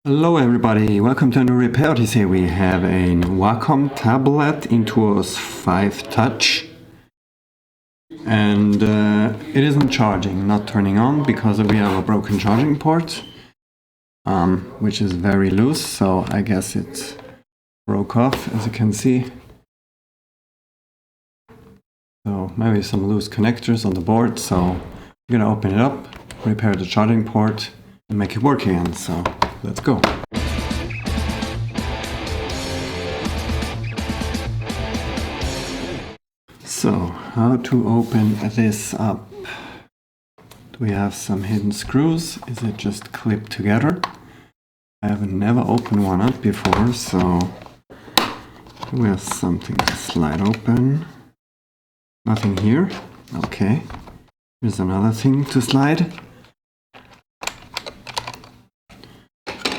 Hello everybody, welcome to a new repair. Here we have a Wacom tablet Intuos 5 Touch, and it isn't charging, not turning on because we have a broken charging port, which is very loose, so I guess it broke off, as you can see. So maybe some loose connectors on the board, so we're gonna open it up, repair the charging port and make it work again, so let's go. So, how to open this up? Do we have some hidden screws? Is it just clipped together? I have never opened one up before, so we have something to slide open. Nothing here. Okay. Here's another thing to slide.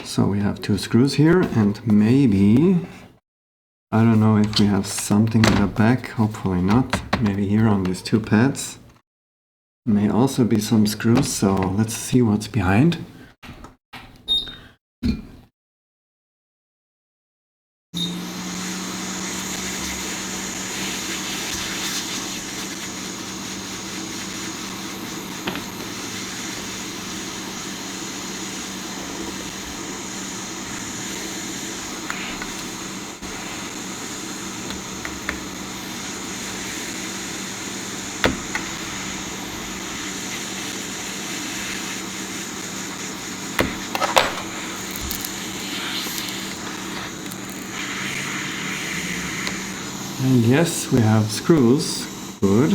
So we have two screws here, and maybe, I don't know if we have something in the back, hopefully not. Maybe here on these two pads may also be some screws, so let's see what's behind. And yes, we have screws. Good.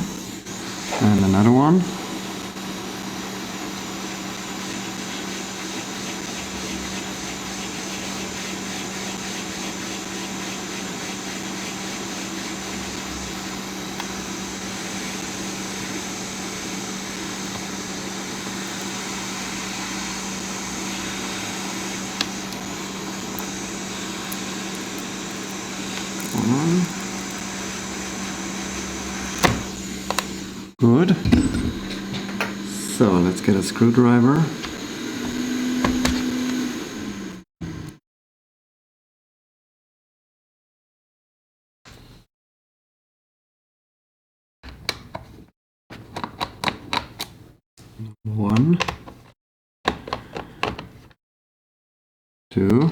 And another one. One. Good. So let's get a screwdriver. One, two,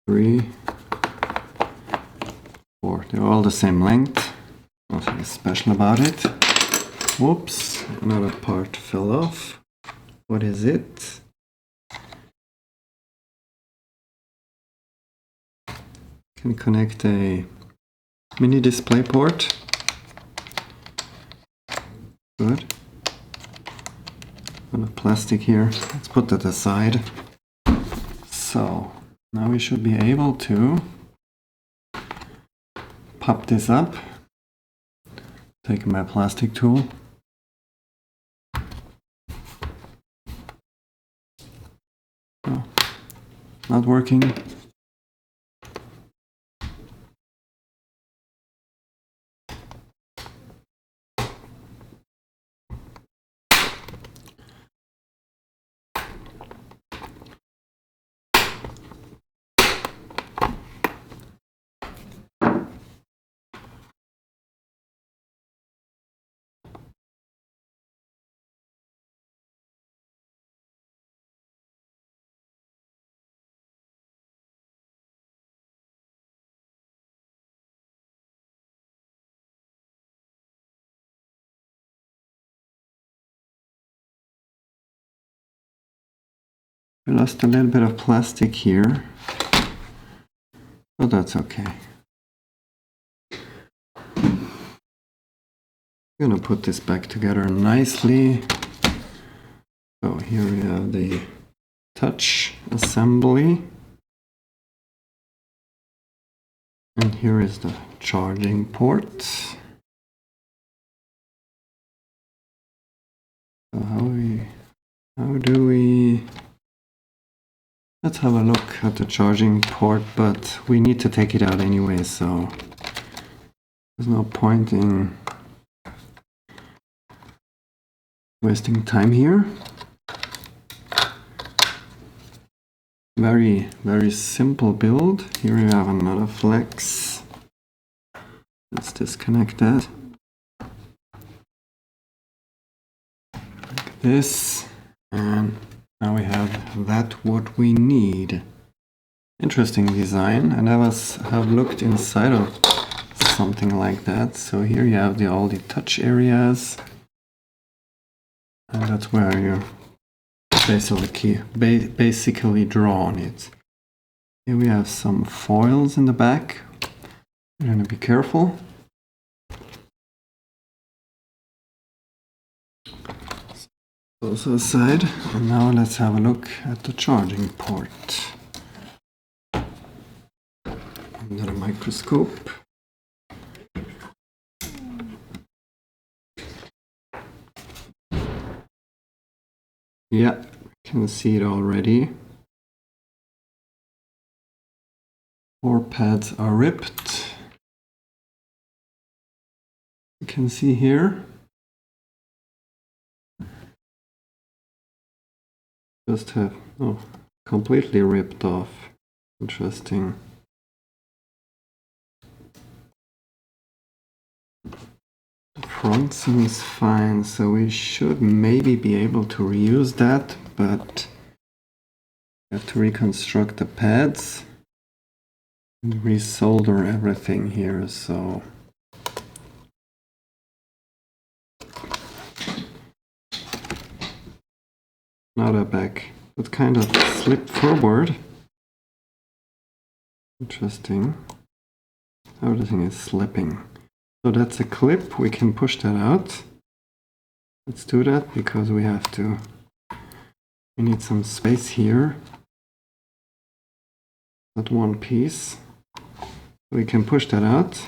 three, four. They're all the same length. Nothing special about it. Whoops, another part fell off. What is it? Can connect a mini display port. Good. A plastic here. Let's put that aside. So now we should be able to pop this up. Take my plastic tool. Oh, not working. We lost a little bit of plastic here, but that's okay. I'm gonna put this back together nicely. So here we have the touch assembly, and here is the charging port. So how do we? Let's have a look at the charging port, but we need to take it out anyway, so there's no point in wasting time here. Very, very simple build. Here we have another flex. Let's disconnect that. Like this. And now we have that what we need. Interesting design. I never have looked inside of something like that. So here you have all the touch areas. And that's where you basically draw on it. Here we have some foils in the back. You're going to be careful. Also aside. And now let's have a look at the charging port. Under the microscope. Yeah, you can see it already. 4 pads are ripped. You can see here. Just have completely ripped off. Interesting. The front seems fine, so we should maybe be able to reuse that, but we have to reconstruct the pads and resolder everything here, so now they're back. It kind of slipped forward. Interesting. Everything is slipping. So that's a clip, we can push that out. Let's do that because we need some space here. That one piece. We can push that out.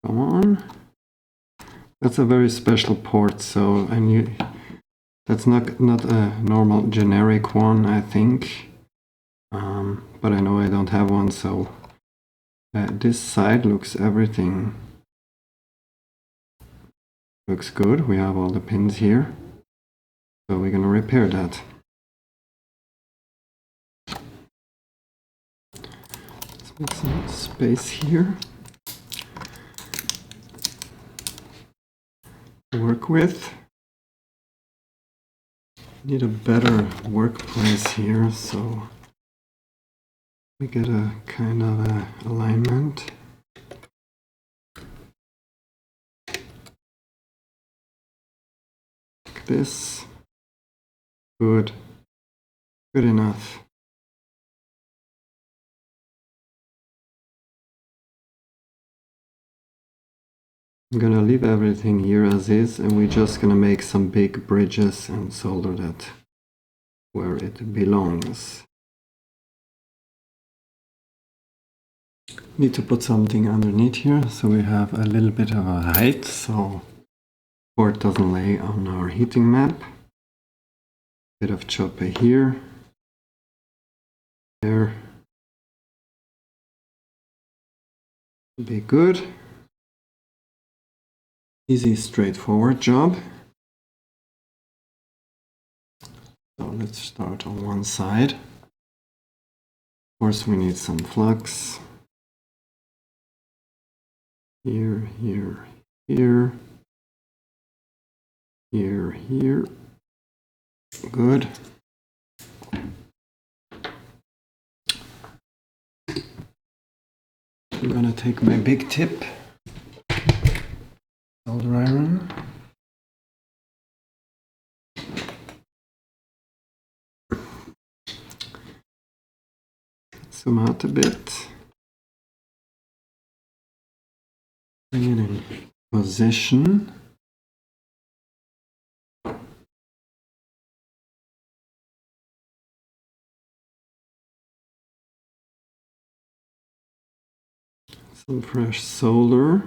Come on. That's a very special port, so that's not a normal generic one, I think. But I know I don't have one, so this side everything looks good. We have all the pins here, so we're gonna repair that. Let's make some space here to work with. Need a better workplace here, so we get a kind of alignment. Like this. Good. Good enough. I'm gonna leave everything here as is, and we're just gonna make some big bridges and solder that where it belongs. Need to put something underneath here so we have a little bit of a height so port doesn't lay on our heating map. Bit of chopper here, there, be good. Easy, straightforward job. So let's start on one side. Of course we need some flux. Here, here, here, here, here. Good. I'm gonna take my big tip, solder iron. Zoom out a bit. Bring it in position. Some fresh solder.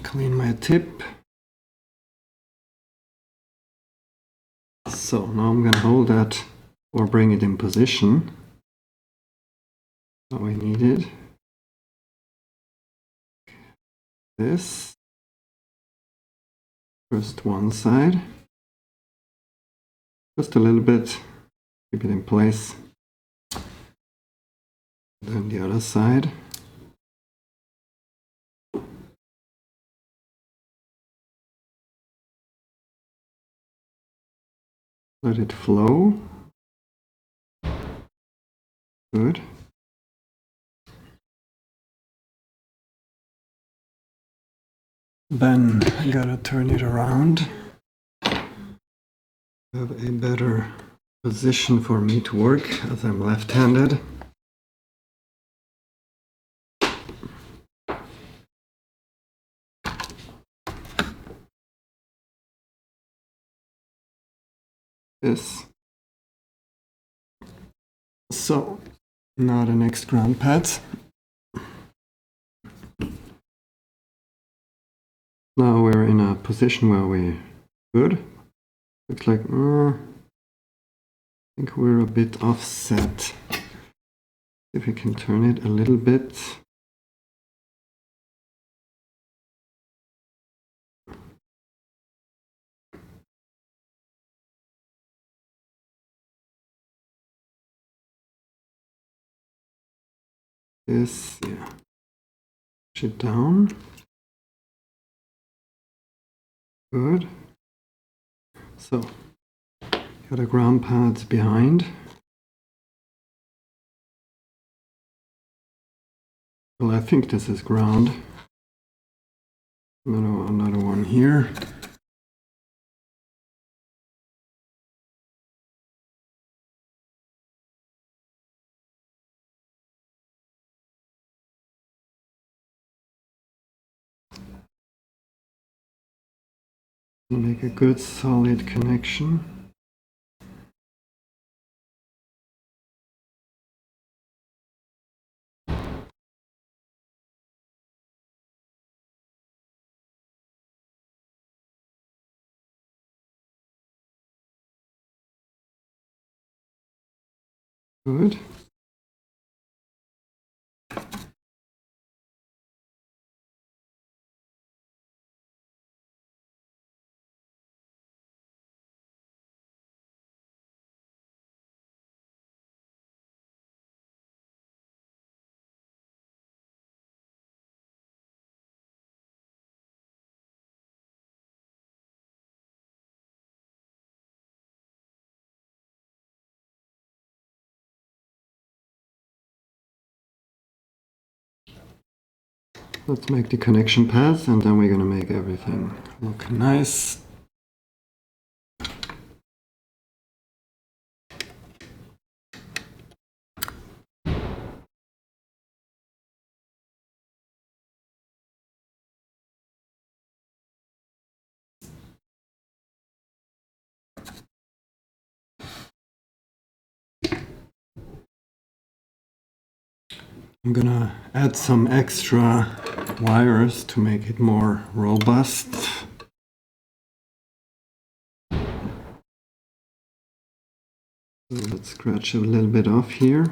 Clean my tip. So now I'm gonna hold that or bring it in position. So we need it. This. First one side. Just a little bit. Keep it in place. Then the other side. Let it flow. Good. Then I gotta turn it around. Have a better position for me to work as I'm left-handed. This. So, now the next ground pads. Now we're in a position where we're good. Looks like, I think we're a bit offset. If we can turn it a little bit. This, yeah. Push it down. Good. So, got the ground pads behind. Well, I think this is ground. Another one here. Make a good solid connection. Good. Let's make the connection paths and then we're going to make everything look nice. I'm gonna add some extra wires to make it more robust. Let's scratch a little bit off here.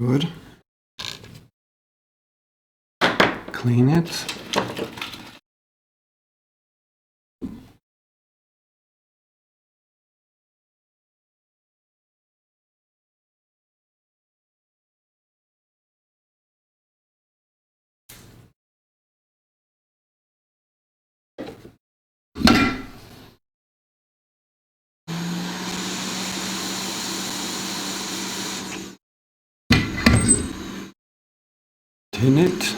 Good. Clean it. pin it.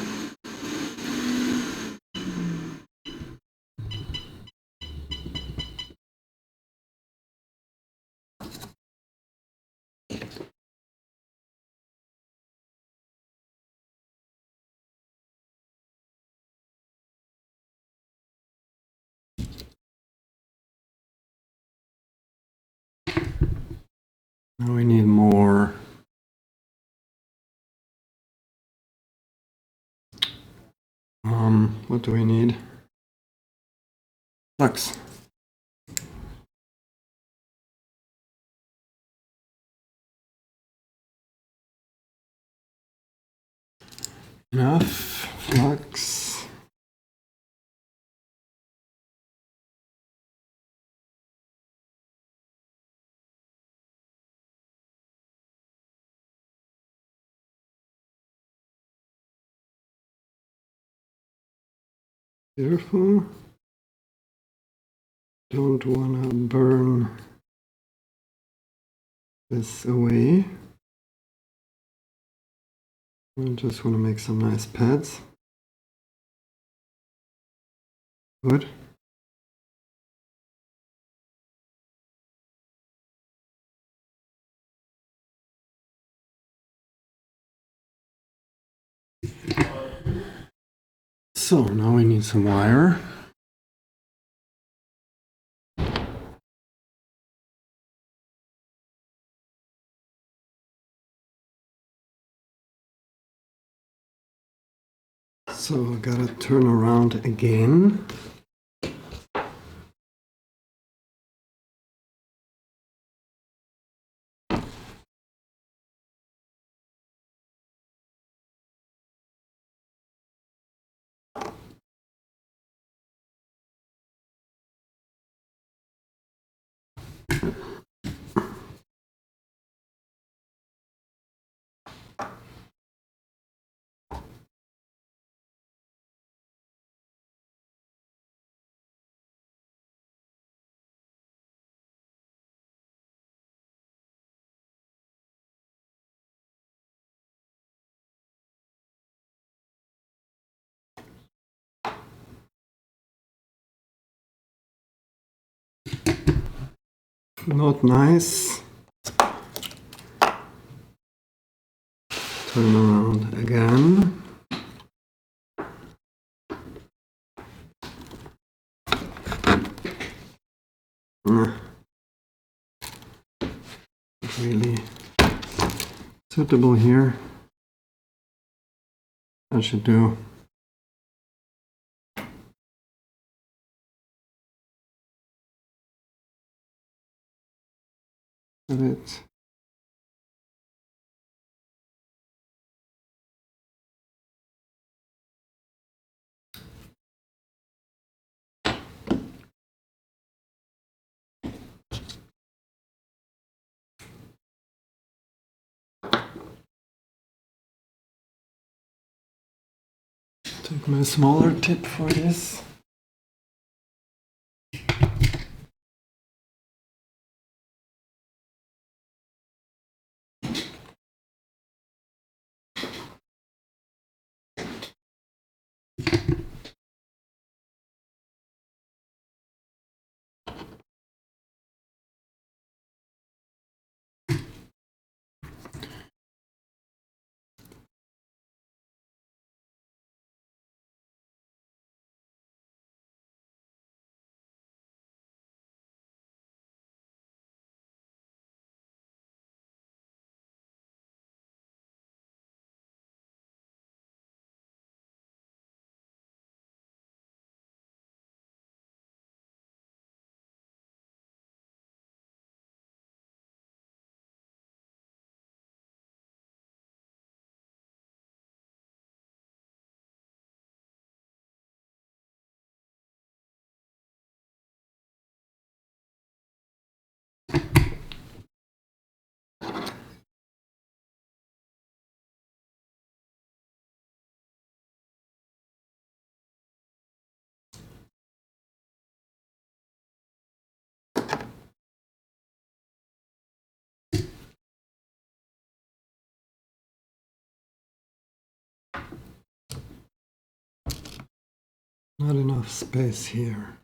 Now we need more what do we need? Lugs. Enough flux. Careful. Don't want to burn this away. I just want to make some nice pads. Good. So now we need some wire. So I gotta turn around again. Not nice. Turn around again. Not really suitable here. That should do. It. Take my smaller tip for this. Not enough space here.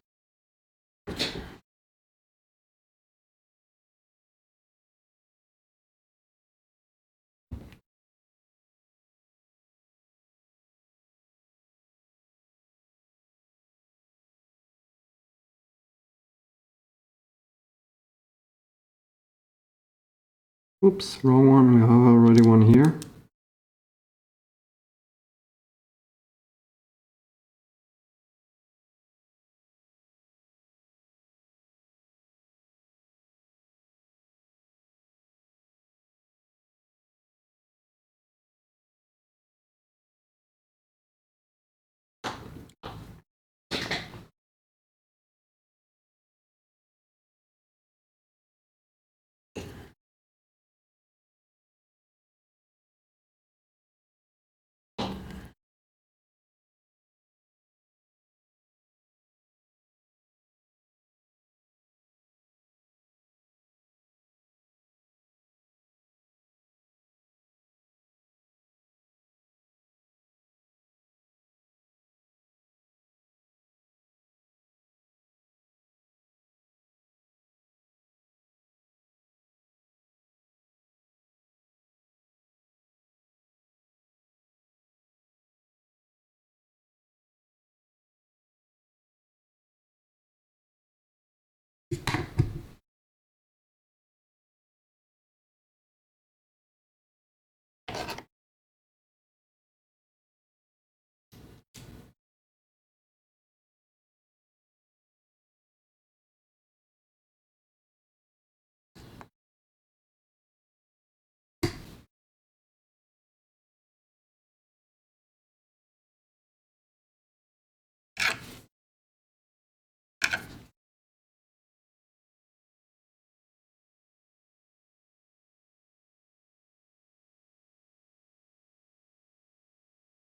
Oops, wrong one. We have already one here.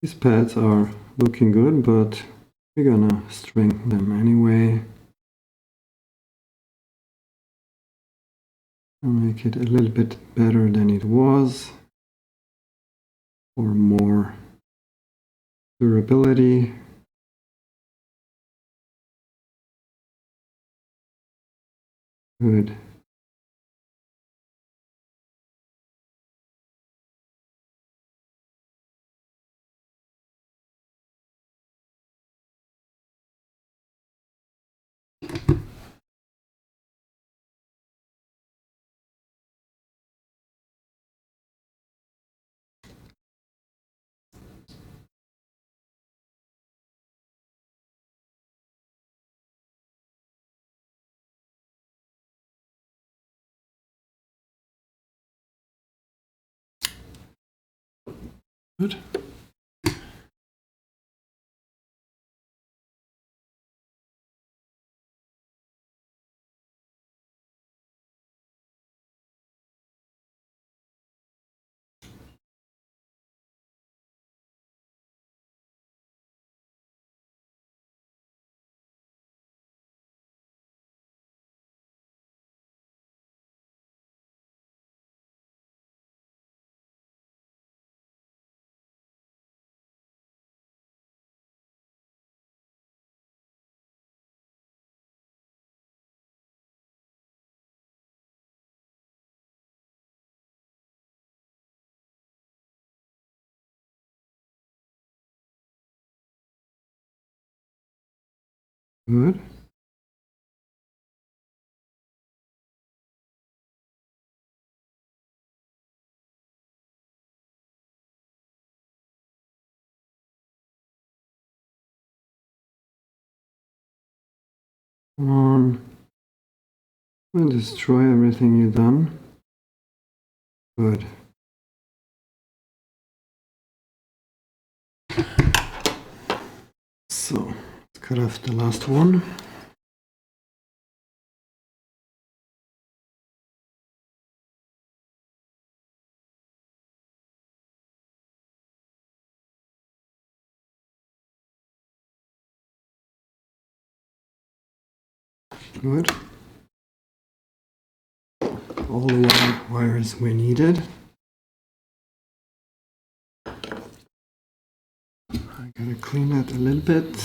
These pads are looking good, but we're gonna strengthen them anyway. I'll make it a little bit better than it was, for more durability. Good. Good. Good. Come on. And destroy everything you've done. Good. So, let's cut off the last one. Good. All the wires we needed. I gotta clean that a little bit.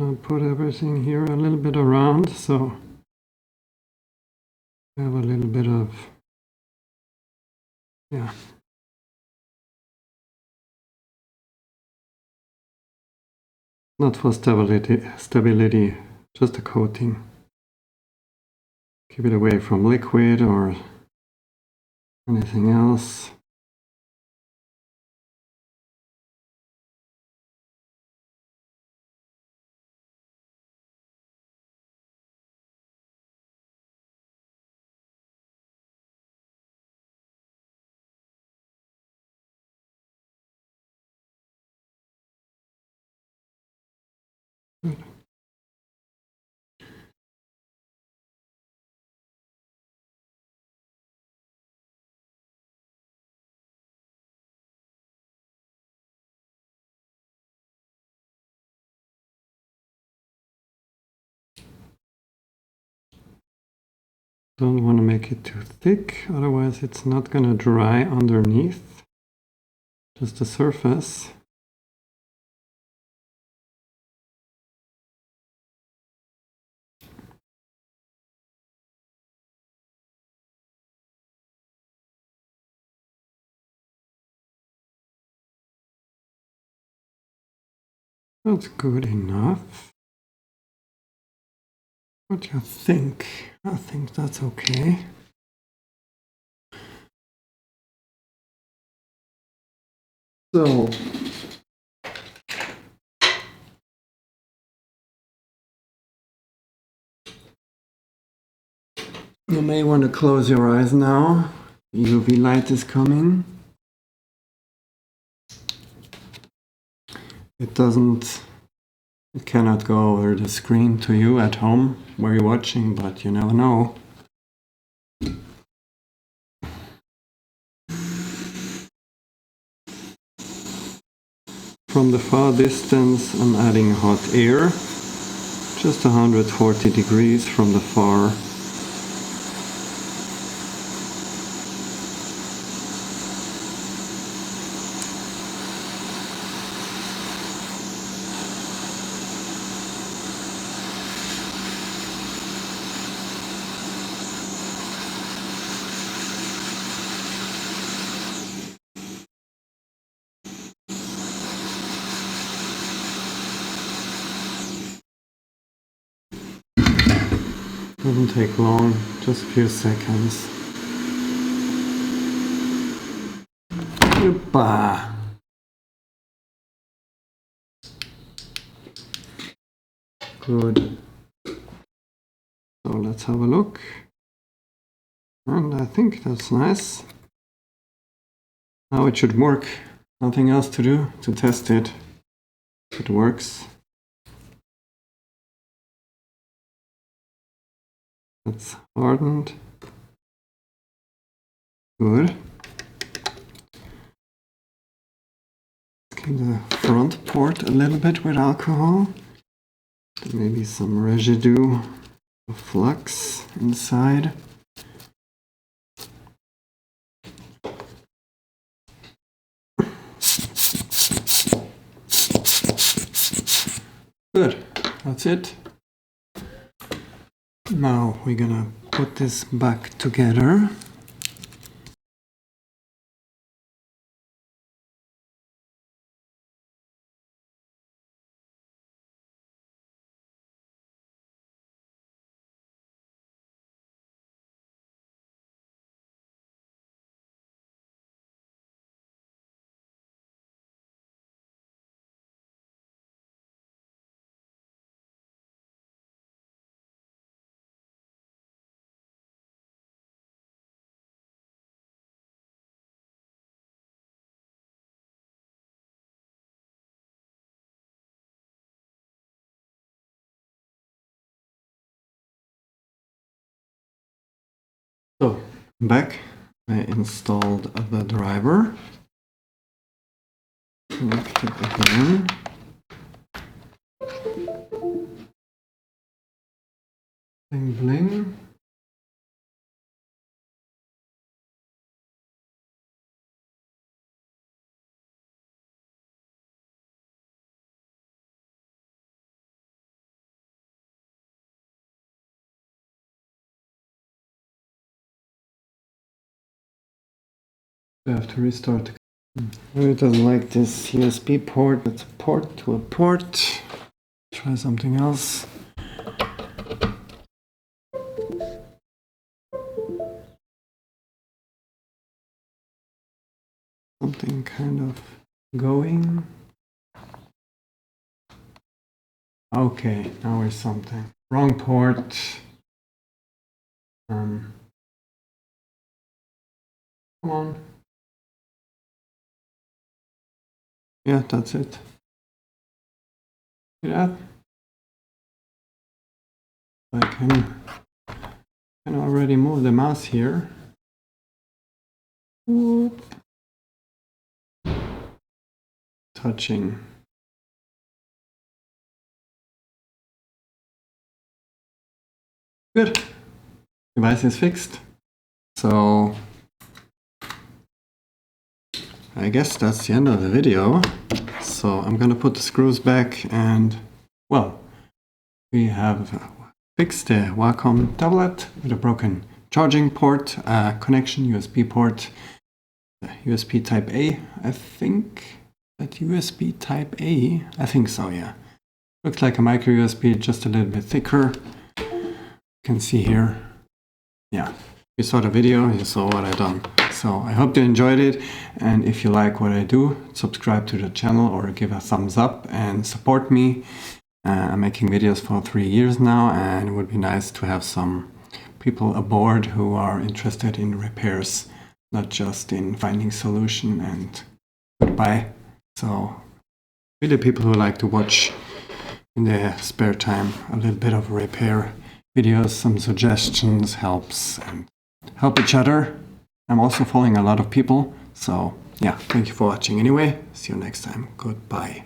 I'll put everything here a little bit around, so I have a little bit of, yeah. Not for stability, just a coating. Keep it away from liquid or anything else. Good. Don't want to make it too thick, otherwise it's not going to dry underneath, just the surface. That's good enough. What do you think? I think that's okay. So, you may want to close your eyes now. UV light is coming. It cannot go over the screen to you at home where you're watching, but you never know. From the far distance, I'm adding hot air, just 140 degrees from the far. Doesn't take long, just a few seconds. Yoppa. Good. So let's have a look. And I think that's nice. Now it should work. Nothing else to do to test it. It works. That's hardened. Good. Clean the front port a little bit with alcohol. Maybe some residue of flux inside. Good, that's it. Now we're gonna put this back together. So, back, I installed the driver. Connect it again. Bling bling. I have to restart. It doesn't like this USB port. It's a port to a port. Try something else. Something kind of going. Okay, now we're something. Wrong port. Come on. Yeah, that's it. See that? I can already move the mouse here. Whoop. Touching. Good. Device is fixed. So I guess that's the end of the video. So I'm gonna put the screws back and, well, we have fixed the Wacom tablet with a broken charging port, connection, USB port, USB type A, I think. That USB type A? I think so, yeah. Looks like a micro USB, just a little bit thicker. You can see here. Yeah, you saw the video, you saw what I done. So I hope you enjoyed it, and if you like what I do, subscribe to the channel or give a thumbs up and support me. I'm making videos for 3 years now, and it would be nice to have some people aboard who are interested in repairs, not just in finding solution and goodbye. So really people who like to watch in their spare time a little bit of repair videos, some suggestions, helps, and help each other. I'm also following a lot of people, so yeah, thank you for watching anyway. See you next time. Goodbye.